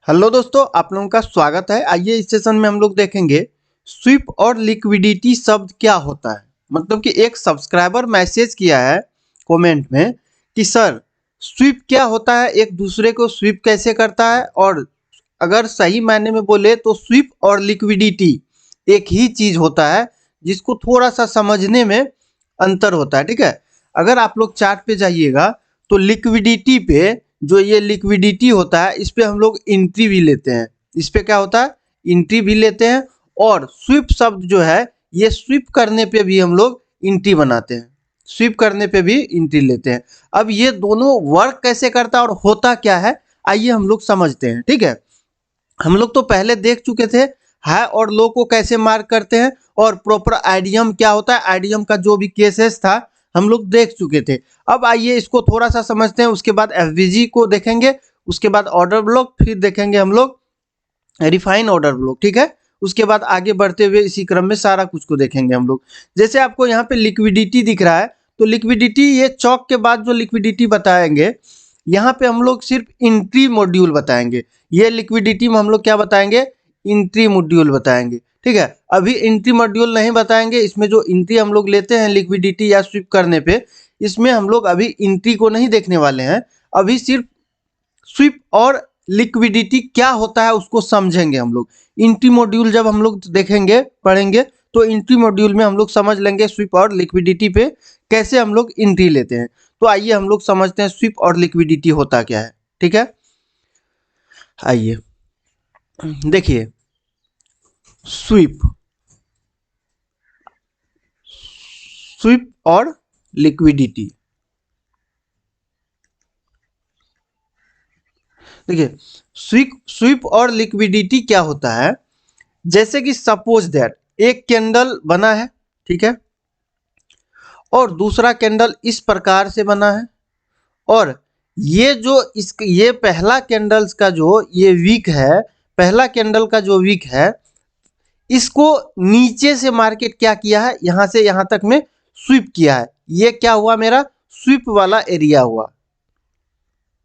Hello दोस्तों, आप लोगों का स्वागत है। आइए इस सेशन में हम लोग देखेंगे स्विप और लिक्विडिटी शब्द क्या होता है। मतलब कि एक सब्सक्राइबर मैसेज किया है कमेंट में कि सर स्विप क्या होता है, एक दूसरे को स्विप कैसे करता है। और अगर सही मायने में बोले तो स्विप और लिक्विडिटी एक ही चीज होता है, जिसको थोड़ा सा समझने में अंतर होता है। ठीक है, अगर आप लोग चार्ट पे जाइएगा तो लिक्विडिटी पे जो ये लिक्विडिटी होता है इस पे हम लोग एंट्री भी लेते हैं। इस पे क्या होता है, एंट्री भी लेते हैं। और स्विप शब्द जो है ये स्विप करने पे भी हम लोग एंट्री बनाते हैं, स्विप करने पे भी एंट्री लेते हैं। अब ये दोनों वर्क कैसे करता है और होता क्या है, आइए हम लोग समझते हैं। ठीक है, हम लोग तो पहले देख चुके थे हाई और लो को कैसे मार्क करते हैं, और प्रॉपर आइडियम क्या होता है, आइडियम का जो भी केसेस था हम लोग देख चुके थे। अब आइए इसको थोड़ा सा समझते हैं, उसके बाद एफवीजी को देखेंगे, उसके बाद ऑर्डर ब्लॉक, फिर देखेंगे हम लोग रिफाइन ऑर्डर ब्लॉक। ठीक है, उसके बाद आगे बढ़ते हुए इसी क्रम में सारा कुछ को देखेंगे हम लोग। जैसे आपको यहाँ पे लिक्विडिटी दिख रहा है, तो लिक्विडिटी ये चौक के बाद जो लिक्विडिटी बताएंगे, यहाँ पे हम लोग सिर्फ इंट्री मॉड्यूल बताएंगे। ये लिक्विडिटी में हम लोग क्या बताएंगे, इंट्री मॉड्यूल बताएंगे। ठीक है, अभी इंट्री मॉड्यूल नहीं बताएंगे, इसमें जो इंट्री हम लोग लेते हैं लिक्विडिटी या स्विप करने पे, इसमें हम लोग अभी इंट्री को नहीं देखने वाले हैं। अभी सिर्फ स्विप और लिक्विडिटी क्या होता है उसको समझेंगे हम लोग। इंट्री मॉड्यूल जब हम लोग देखेंगे पढ़ेंगे तो इंट्री मॉड्यूल में हम लोग समझ लेंगे स्विप और लिक्विडिटी पे कैसे हम लोग इंट्री लेते हैं। तो आइए हम लोग समझते हैं स्विप और लिक्विडिटी होता क्या है। ठीक है, आइए देखिए स्विप, स्विप और लिक्विडिटी। देखिए स्विप स्विप और लिक्विडिटी क्या होता है, जैसे कि सपोज दैट एक कैंडल बना है, ठीक है, और दूसरा कैंडल इस प्रकार से बना है। और ये जो ये पहला कैंडल्स का जो ये वीक है, पहला कैंडल का जो वीक है, इसको नीचे से मार्केट क्या किया है, यहां से यहां तक में स्वीप किया है। ये क्या हुआ, मेरा स्वीप वाला एरिया हुआ।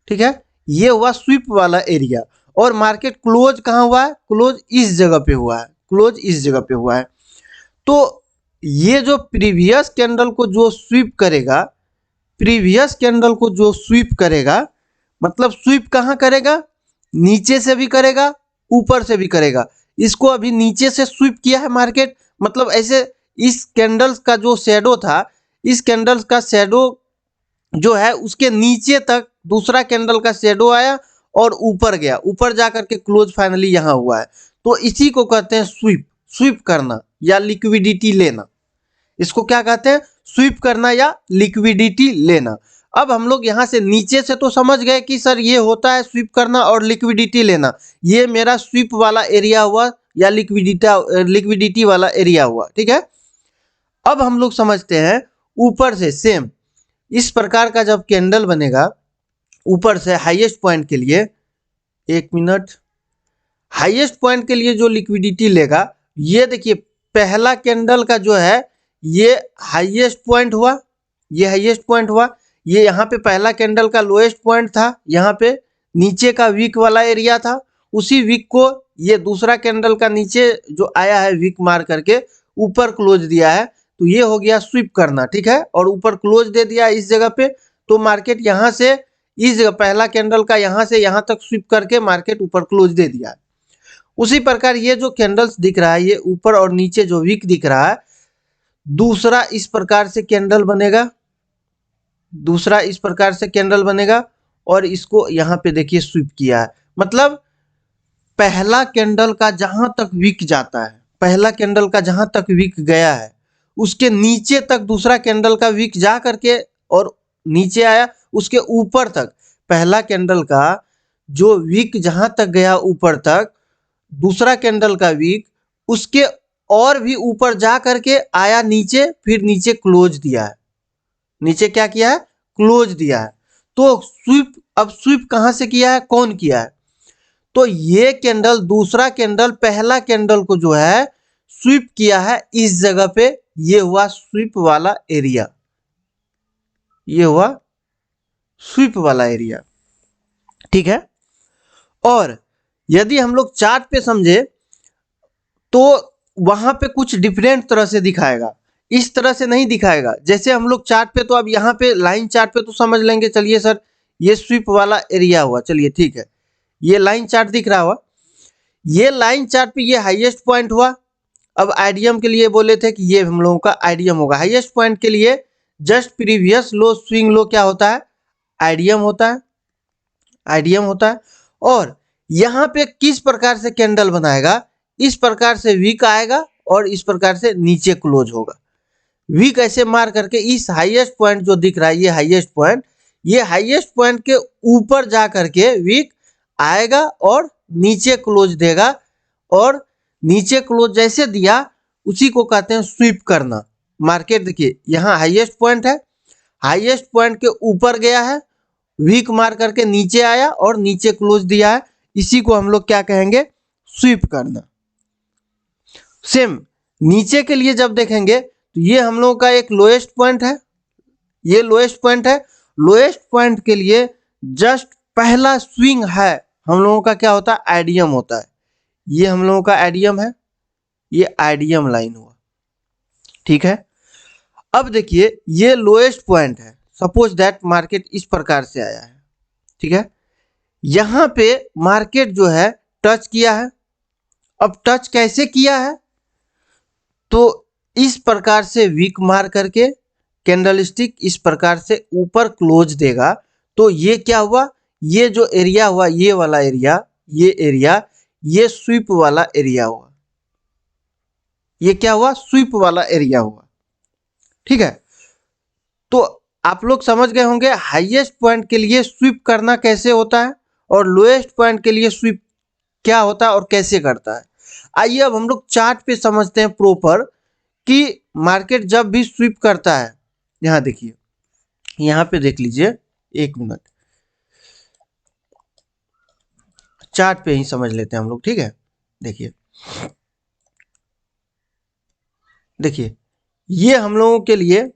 ठीक है, ये हुआ स्वीप वाला एरिया। और मार्केट क्लोज कहाँ हुआ है, क्लोज इस जगह पे हुआ है, क्लोज इस जगह पे हुआ है। तो ये जो प्रीवियस कैंडल को जो स्वीप करेगा, प्रीवियस कैंडल को जो स्वीप करेगा, मतलब स्वीप कहाँ करेगा, नीचे से भी करेगा ऊपर से भी करेगा। इसको अभी नीचे से स्वीप किया है मार्केट, मतलब ऐसे इस कैंडल्स का जो शेडो था, इस कैंडल्स का शेडो जो है उसके नीचे तक दूसरा कैंडल का शेडो आया और ऊपर गया, ऊपर जाकर के क्लोज फाइनली यहाँ हुआ है। तो इसी को कहते हैं स्वीप, स्वीप करना या लिक्विडिटी लेना। इसको क्या कहते हैं, स्वीप करना या लिक्विडिटी लेना। अब हम लोग यहाँ से नीचे से तो समझ गए कि सर ये होता है स्वीप करना और लिक्विडिटी लेना। ये मेरा स्वीप वाला एरिया हुआ या लिक्विडिटी वाला एरिया हुआ। ठीक है, अब हम लोग समझते हैं ऊपर से सेम इस प्रकार का जब कैंडल बनेगा, ऊपर से हाईएस्ट पॉइंट के लिए, एक मिनट, हाईएस्ट पॉइंट के लिए जो लिक्विडिटी लेगा, ये देखिए पहला कैंडल का जो है ये हाईएस्ट पॉइंट हुआ, ये हाईएस्ट पॉइंट हुआ। ये यहाँ पे पहला कैंडल का लोएस्ट पॉइंट था, यहाँ पे नीचे का वीक वाला एरिया था। उसी वीक को ये दूसरा कैंडल का नीचे जो आया है वीक मार करके ऊपर क्लोज दिया है, तो ये हो गया स्वीप करना। ठीक है, और ऊपर क्लोज दे दिया इस जगह पे, तो मार्केट यहाँ से इस जगह पहला कैंडल का यहाँ से यहाँ तक स्वीप करके मार्केट ऊपर क्लोज दे दिया। उसी प्रकार ये जो कैंडल्स दिख रहा है, ये ऊपर और नीचे जो वीक दिख रहा है, दूसरा इस प्रकार से कैंडल बनेगा, दूसरा इस प्रकार से कैंडल बनेगा, और इसको यहाँ पे देखिए स्वीप किया है। मतलब पहला कैंडल का जहां तक वीक जाता है, पहला कैंडल का जहां तक वीक गया है, उसके नीचे तक दूसरा कैंडल का वीक जा करके और नीचे आया, उसके ऊपर तक पहला कैंडल का जो वीक जहां तक गया ऊपर तक, दूसरा कैंडल का वीक उसके और भी ऊपर जा करके आया नीचे, फिर नीचे क्लोज दिया है। नीचे क्या किया है, क्लोज दिया है। तो स्वीप, अब स्वीप कहां से किया है, कौन किया है, तो ये कैंडल दूसरा कैंडल पहला कैंडल को जो है स्वीप किया है इस जगह पे। ये हुआ स्वीप वाला एरिया, ये हुआ स्वीप वाला एरिया। ठीक है, और यदि हम लोग चार्ट पे समझे तो वहां पे कुछ डिफरेंट तरह से दिखाएगा, इस तरह से नहीं दिखाएगा। जैसे हम लोग चार्ट पे, तो अब यहाँ पे लाइन चार्ट पे तो समझ लेंगे, चलिए सर ये स्वीप वाला एरिया हुआ, चलिए ठीक है, ये लाइन चार्ट दिख रहा हुआ, ये लाइन चार्ट पे ये हाईएस्ट पॉइंट हुआ। अब आईडीएम के लिए बोले थे कि ये हम लोगों का आईडीएम होगा, हाईएस्ट पॉइंट के लिए जस्ट प्रीवियस लो स्विंग लो क्या होता है, आईडीएम होता है, आईडीएम होता है। और यहाँ पे किस प्रकार से कैंडल बनाएगा, इस प्रकार से वीक आएगा और इस प्रकार से नीचे क्लोज होगा। वीक ऐसे मार करके इस हाईएस्ट पॉइंट जो दिख रहा है, ये हाईएस्ट पॉइंट, ये हाईएस्ट पॉइंट के ऊपर जा करके वीक आएगा और नीचे क्लोज देगा, और नीचे क्लोज जैसे दिया उसी को कहते हैं स्वीप करना। मार्केट देखिए यहाँ हाईएस्ट पॉइंट है, हाईएस्ट पॉइंट के ऊपर गया है, वीक मार करके नीचे आया और नीचे क्लोज दिया है, इसी को हम लोग क्या कहेंगे, स्वीप करना। सेम नीचे के लिए जब देखेंगे तो ये हम लोगों का एक लोएस्ट पॉइंट है, ये लोएस्ट पॉइंट है, लोएस्ट पॉइंट के लिए जस्ट पहला स्विंग है हम लोगों का क्या होता है, आईडीएम होता है। ये हम लोगों का आईडीएम है, ये आईडीएम लाइन हुआ, ठीक है। अब देखिए ये लोएस्ट पॉइंट है, सपोज दैट मार्केट इस प्रकार से आया है, ठीक है, यहां पे मार्केट जो है टच किया है। अब टच कैसे किया है, तो इस प्रकार से वीक मार करके कैंडलस्टिक इस प्रकार से ऊपर क्लोज देगा, तो ये क्या हुआ, ये जो एरिया हुआ, ये वाला एरिया, ये एरिया, ये स्वीप वाला एरिया हुआ, ये क्या हुआ, स्वीप वाला एरिया हुआ, ठीक है। तो आप लोग समझ गए होंगे हाईएस्ट पॉइंट के लिए स्वीप करना कैसे होता है और लोएस्ट पॉइंट के लिए स्वीप क्या होता है और कैसे करता है। आइए अब हम लोग चार्ट पे समझते हैं प्रॉपर कि मार्केट जब भी स्वीप करता है, यहां देखिए, यहां पे देख लीजिए, एक मिनट, चार्ट पे ही समझ लेते हैं हम लोग, ठीक है। देखिए देखिए ये हम लोगों के लिए,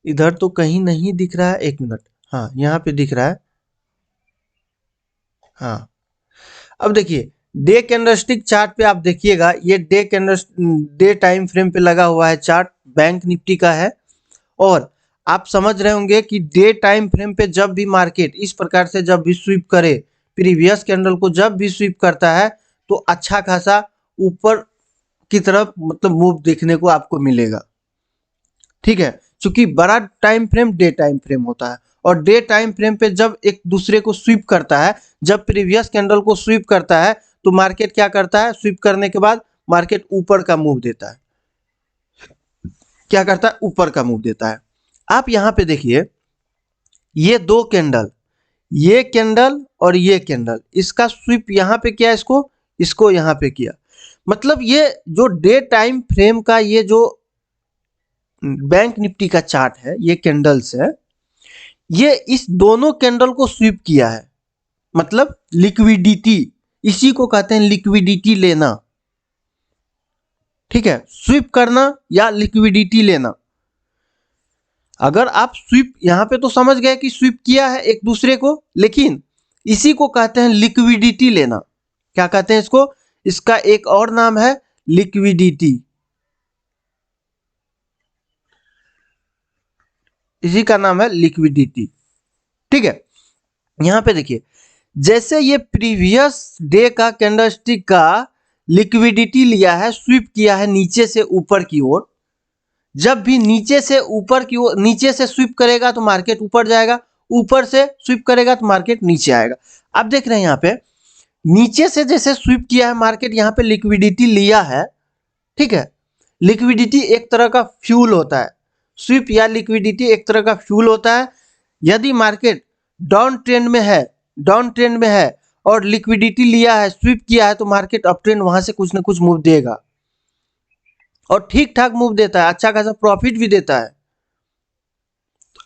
इधर तो कहीं नहीं दिख रहा है, एक मिनट, हाँ यहाँ पे दिख रहा है, हाँ। अब देखिए डे कैंडलस्टिक चार्ट पे आप देखिएगा, ये डे टाइम फ्रेम पे लगा हुआ है चार्ट, बैंक निफ्टी का है। और आप समझ रहे होंगे कि डे टाइम फ्रेम पे जब भी मार्केट इस प्रकार से जब भी स्वीप करे, प्रीवियस कैंडल को जब भी स्वीप करता है, तो अच्छा खासा ऊपर की तरफ मतलब मूव देखने को आपको मिलेगा, ठीक है। क्योंकि बड़ा time frame day time frame होता है, और डे टाइम फ्रेम पे जब एक दूसरे को स्वीप करता है, जब प्रीवियस कैंडल को स्वीप करता है, तो मार्केट क्या करता है, स्वीप करने के बाद मार्केट ऊपर का मूव देता है, क्या करता है, ऊपर का मूव देता है। आप यहां पे देखिए, ये दो कैंडल, ये कैंडल और ये कैंडल, इसका स्वीप यहां पे किया, इसको इसको यहां पे किया। मतलब ये जो डे टाइम फ्रेम का ये जो बैंक निफ्टी का चार्ट है, ये कैंडल्स है, ये इस दोनों कैंडल को स्वीप किया है, मतलब लिक्विडिटी, इसी को कहते हैं लिक्विडिटी लेना, ठीक है। स्वीप करना या लिक्विडिटी लेना। अगर आप स्वीप यहां पे तो समझ गए कि स्वीप किया है एक दूसरे को, लेकिन इसी को कहते हैं लिक्विडिटी लेना। क्या कहते हैं इसको, इसका एक और नाम है लिक्विडिटी, इसी का नाम है लिक्विडिटी, ठीक है। यहां पे देखिए, जैसे ये प्रीवियस डे का कैंडलस्टिक का लिक्विडिटी लिया है, स्वीप किया है नीचे से ऊपर की ओर, जब भी नीचे से ऊपर की ओर, नीचे से स्वीप करेगा तो मार्केट ऊपर जाएगा, ऊपर से स्वीप करेगा तो मार्केट नीचे आएगा। आप देख रहे हैं यहाँ पे नीचे से जैसे स्वीप किया है मार्केट, यहाँ पे लिक्विडिटी लिया है, ठीक है। लिक्विडिटी एक तरह का फ्यूल होता है, स्वीप या लिक्विडिटी एक तरह का फ्यूल होता है। यदि मार्केट डाउन ट्रेंड में है, डाउन ट्रेंड में है और लिक्विडिटी लिया है, स्वीप किया है, तो मार्केट अप ट्रेंड वहां से कुछ ना कुछ मूव देगा, और ठीक ठाक मूव देता है, अच्छा खासा प्रॉफिट भी देता है।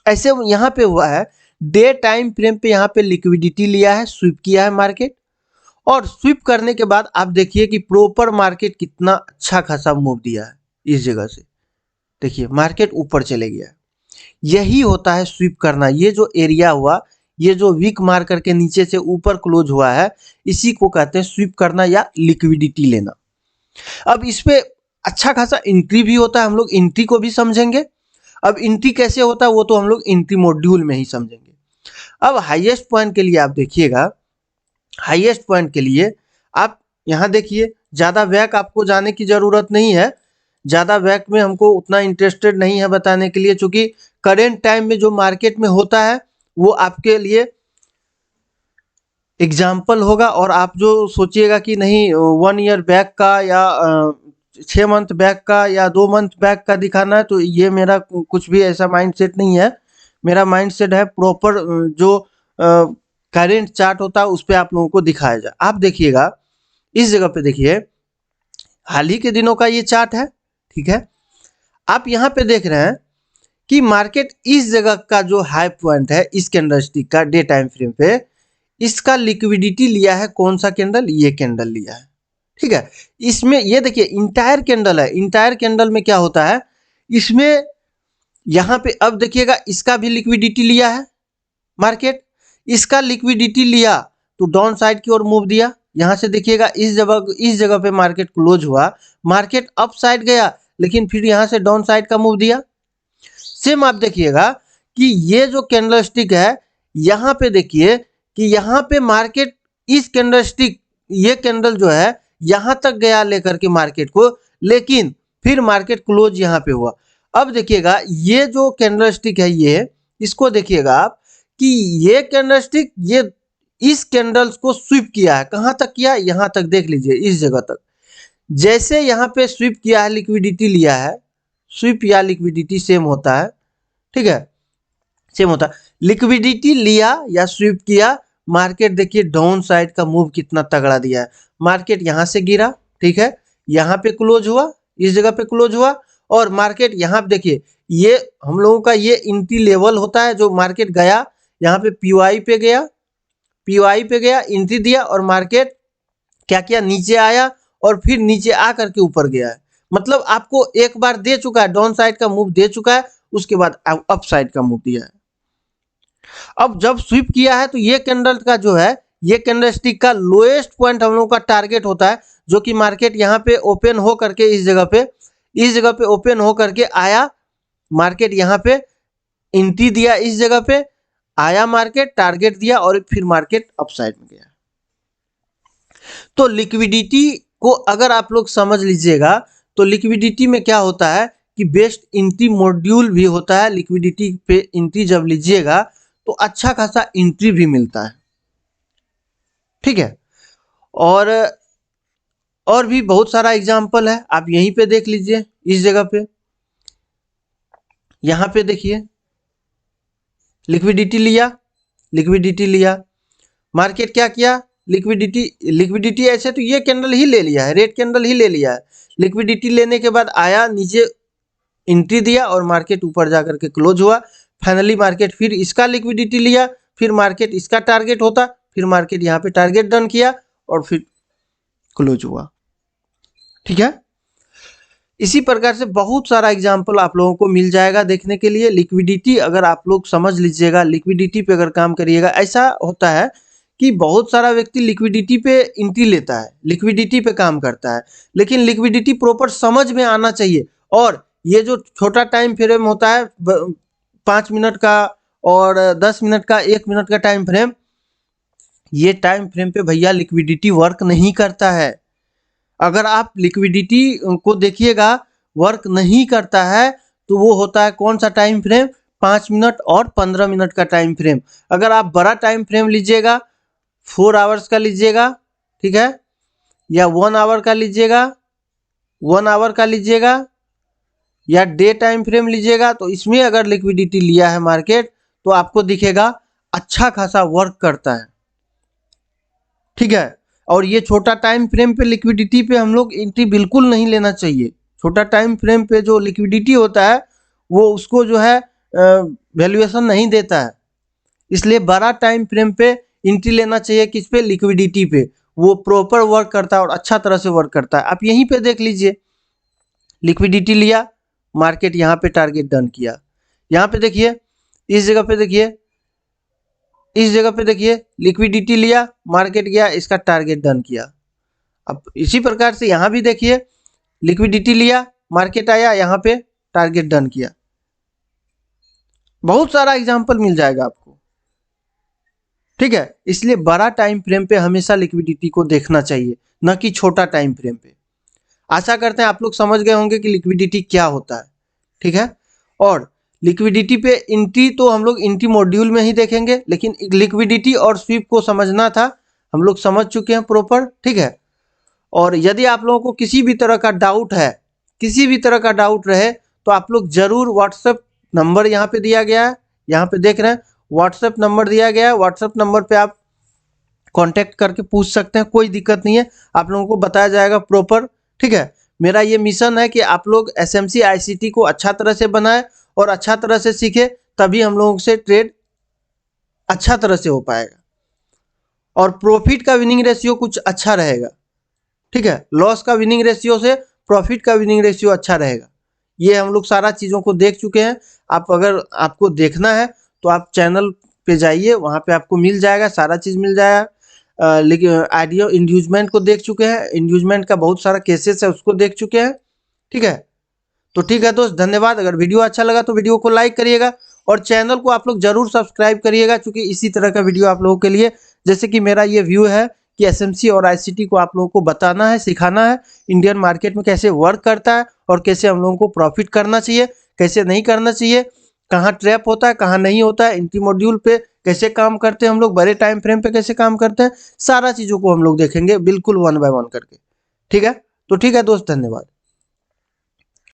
ऐसे यहां पे हुआ है, डे टाइम फ्रेम पे यहां पे लिक्विडिटी लिया है, स्वीप किया है मार्केट, और स्वीप करने के बाद आप देखिए कि प्रॉपर मार्केट कितना अच्छा खासा मूव दिया है। इस जगह से देखिए मार्केट ऊपर चले गया, यही होता है स्वीप करना। ये जो एरिया हुआ, ये जो वीक मार करके नीचे से ऊपर क्लोज हुआ है, इसी को कहते हैं स्वीप करना या लिक्विडिटी लेना। अब इस पे अच्छा खासा एंट्री भी होता है, हम लोग एंट्री को भी समझेंगे। अब एंट्री कैसे होता है वो तो हम लोग एंट्री मॉड्यूल में ही समझेंगे। अब हाईएस्ट पॉइंट के लिए आप देखिएगा, हाईएस्ट पॉइंट के लिए आप यहाँ देखिए, ज़्यादा बैक आपको जाने की ज़रूरत नहीं है, ज़्यादा बैक में हमको उतना इंटरेस्टेड नहीं है बताने के लिए, चूँकि करेंट टाइम में जो मार्केट में होता है वो आपके लिए एग्जाम्पल होगा। और आप जो सोचिएगा कि नहीं 1 ईयर बैक का या 6 मंथ बैक का या 2 मंथ बैक का दिखाना है, तो ये मेरा कुछ भी ऐसा माइंडसेट नहीं है। मेरा माइंडसेट है प्रॉपर जो करेंट चार्ट होता है उस पर आप लोगों को दिखाया जाए। आप देखिएगा इस जगह पे, देखिए हाल ही के दिनों का ये चार्ट है, ठीक है। आप यहाँ पे देख रहे हैं कि मार्केट इस जगह का जो हाई पॉइंट है इस कैंडलस्टिक का डे टाइम फ्रेम पे, इसका लिक्विडिटी लिया है कौन सा कैंडल, ये कैंडल लिया है, ठीक है। इसमें ये देखिए इंटायर कैंडल है, इंटायर कैंडल में क्या होता है, इसमें यहाँ पे अब देखिएगा इसका भी लिक्विडिटी लिया है मार्केट, इसका लिक्विडिटी लिया तो डाउन साइड की ओर मूव दिया। यहाँ से देखिएगा इस जगह पे मार्केट क्लोज हुआ, मार्केट अप साइड गया लेकिन फिर यहाँ से डाउन साइड का मूव दिया। सेम आप देखिएगा कि ये जो कैंडलस्टिक है, यहाँ पे देखिए कि यहाँ पे मार्केट इस कैंडलस्टिक, ये कैंडल जो है यहाँ तक गया लेकर के मार्केट को, लेकिन फिर मार्केट क्लोज यहाँ पे हुआ। अब देखिएगा ये जो कैंडलस्टिक है, ये इसको देखिएगा आप कि ये कैंडलस्टिक ये इस कैंडल्स को स्वीप किया है, कहाँ तक किया, यहाँ तक देख लीजिए, इस जगह तक। जैसे यहाँ पे स्वीप किया है, लिक्विडिटी लिया है, स्वीप या लिक्विडिटी सेम होता है, ठीक है, सेम होता है। लिक्विडिटी लिया या स्वीप किया, मार्केट देखिए डाउन साइड का मूव कितना तगड़ा दिया है, मार्केट यहाँ से गिरा, ठीक है, यहाँ पे क्लोज हुआ, इस जगह पे क्लोज हुआ, और मार्केट यहाँ पे देखिए ये हम लोगों का ये एंट्री लेवल होता है, जो मार्केट गया यहाँ पे पीओआई पे गया, पीओआई पे गया, एंट्री दिया और मार्केट क्या किया, नीचे आया और फिर नीचे आ करके ऊपर गया है। मतलब आपको एक बार दे चुका है, डाउन साइड का मूव दे चुका है, उसके बाद अप साइड का मूव दिया है। अब जब स्वीप किया है तो ये कैंडल का जो है, ये कैंडलस्टिक का लोएस्ट पॉइंट हम लोगों का टारगेट होता है, जो कि मार्केट यहाँ पे ओपन हो करके इस जगह पे ओपन हो करके आया, मार्केट यहाँ पे एंट्री दिया, इस जगह पे आया मार्केट, टारगेट दिया और फिर मार्केट अपसाइड में गया। तो लिक्विडिटी को अगर आप लोग समझ लीजिएगा तो लिक्विडिटी में क्या होता है कि बेस्ट एंट्री मॉड्यूल भी होता है। लिक्विडिटी पे एंट्री जब लीजिएगा तो अच्छा खासा एंट्री भी मिलता है, ठीक है। और भी बहुत सारा एग्जांपल है, आप यहीं पे देख लीजिए, इस जगह पे, यहाँ पे देखिए लिक्विडिटी लिया, मार्केट क्या किया, लिक्विडिटी ऐसे तो ये कैंडल ही ले लिया है, रेड कैंडल ही ले लिया है, लिक्विडिटी लेने के बाद आया नीचे एंट्री दिया और मार्केट ऊपर जाकर के क्लोज हुआ। फाइनली मार्केट फिर इसका लिक्विडिटी लिया, फिर मार्केट इसका टारगेट होता, फिर मार्केट यहाँ पे टारगेट डन किया और फिर क्लोज हुआ, ठीक है। इसी प्रकार से बहुत सारा एग्जाम्पल आप लोगों को मिल जाएगा देखने के लिए। लिक्विडिटी अगर आप लोग समझ लीजिएगा, लिक्विडिटी पे अगर काम करिएगा, ऐसा होता है कि बहुत सारा व्यक्ति लिक्विडिटी पे एंट्री लेता है, लिक्विडिटी पे काम करता है, लेकिन लिक्विडिटी प्रॉपर समझ में आना चाहिए। और ये जो छोटा टाइम फ्रेम होता है 5 मिनट का और 10 मिनट का, 1 मिनट का टाइम फ्रेम, ये टाइम फ्रेम पे भैया लिक्विडिटी वर्क नहीं करता है। अगर आप लिक्विडिटी को देखिएगा वर्क नहीं करता है तो वो होता है कौन सा टाइम फ्रेम, 5 मिनट और 15 मिनट का टाइम फ्रेम। अगर आप बड़ा टाइम फ्रेम लीजिएगा, 4 आवर्स का लीजिएगा, ठीक है, या 1 आवर का लीजिएगा, 1 आवर का लीजिएगा, या डे टाइम फ्रेम लीजिएगा, तो इसमें अगर लिक्विडिटी लिया है मार्केट तो आपको दिखेगा अच्छा खासा वर्क करता है, ठीक है। और ये छोटा टाइम फ्रेम पे लिक्विडिटी पे हम लोग एंट्री बिल्कुल नहीं लेना चाहिए। छोटा टाइम फ्रेम पे जो लिक्विडिटी होता है वो उसको जो है वैल्यूएशन नहीं देता है, इसलिए बड़ा टाइम फ्रेम पे एंट्री लेना चाहिए। किस पे, लिक्विडिटी पे, वो प्रॉपर वर्क करता है और अच्छा तरह से वर्क करता है। आप यहीं पे देख लीजिए, लिक्विडिटी लिया, मार्केट यहाँ पे टारगेट डन किया, यहाँ पे देखिए, इस जगह पे देखिए इस जगह पे देखिए लिक्विडिटी लिया, मार्केट गया, इसका टारगेट डन किया। अब इसी प्रकार से यहाँ भी देखिए लिक्विडिटी लिया, मार्केट आया, यहाँ पे टारगेट डन किया। बहुत सारा एग्जांपल मिल जाएगा आपको, ठीक है। इसलिए बड़ा टाइम फ्रेम पे हमेशा लिक्विडिटी को देखना चाहिए, न कि छोटा टाइम फ्रेम पे। आशा करते हैं आप लोग समझ गए होंगे कि लिक्विडिटी क्या होता है, ठीक है। और लिक्विडिटी पे एंट्री तो हम लोग एंट्री मॉड्यूल में ही देखेंगे, लेकिन लिक्विडिटी और स्वीप को समझना था, हम लोग समझ चुके हैं प्रॉपर, ठीक है। और यदि आप लोगों को किसी भी तरह का डाउट है, किसी भी तरह का डाउट रहे, तो आप लोग जरूर व्हाट्सएप नंबर यहाँ पे दिया गया है, यहाँ पे देख रहे हैं व्हाट्सएप नंबर दिया गया है, व्हाट्सएप नंबर पे आप कांटेक्ट करके पूछ सकते हैं, कोई दिक्कत नहीं है, आप लोगों को बताया जाएगा प्रॉपर, ठीक है। मेरा ये मिशन है कि आप लोग एसएमसी आईसीटी को अच्छा तरह से बनाए और अच्छा तरह से सीखे, तभी हम लोगों से ट्रेड अच्छा तरह से हो पाएगा और प्रॉफिट का विनिंग रेशियो कुछ अच्छा रहेगा, ठीक है। लॉस का विनिंग रेशियो से प्रॉफिट का विनिंग रेशियो अच्छा रहेगा। ये हम लोग सारा चीज़ों को देख चुके हैं। आप अगर आपको देखना है तो आप चैनल पे जाइए, वहाँ पे आपको मिल जाएगा, सारा चीज़ मिल जाएगा। लेकिन आइडिया इंड्यूसमेंट को देख चुके हैं, इंड्यूसमेंट का बहुत सारा केसेस है, उसको देख चुके हैं, ठीक है। तो ठीक है दोस्त, धन्यवाद। अगर वीडियो अच्छा लगा तो वीडियो को लाइक करिएगा और चैनल को आप लोग जरूर सब्सक्राइब करिएगा, क्योंकि इसी तरह का वीडियो आप लोगों के लिए, जैसे कि मेरा ये व्यू है कि एसएमसी और आईसीटी को आप लोगों को बताना है, सिखाना है, इंडियन मार्केट में कैसे वर्क करता है और कैसे हम लोगों को प्रॉफिट करना चाहिए, कैसे नहीं करना चाहिए, कहाँ ट्रैप होता है, कहाँ नहीं होता है, एंट्री मॉड्यूल पे कैसे काम करते हैं हम लोग, बड़े टाइम फ्रेम पे कैसे काम करते हैं, सारा चीज़ों को हम लोग देखेंगे बिल्कुल वन बाय वन करके, ठीक है। तो ठीक है दोस्त, धन्यवाद।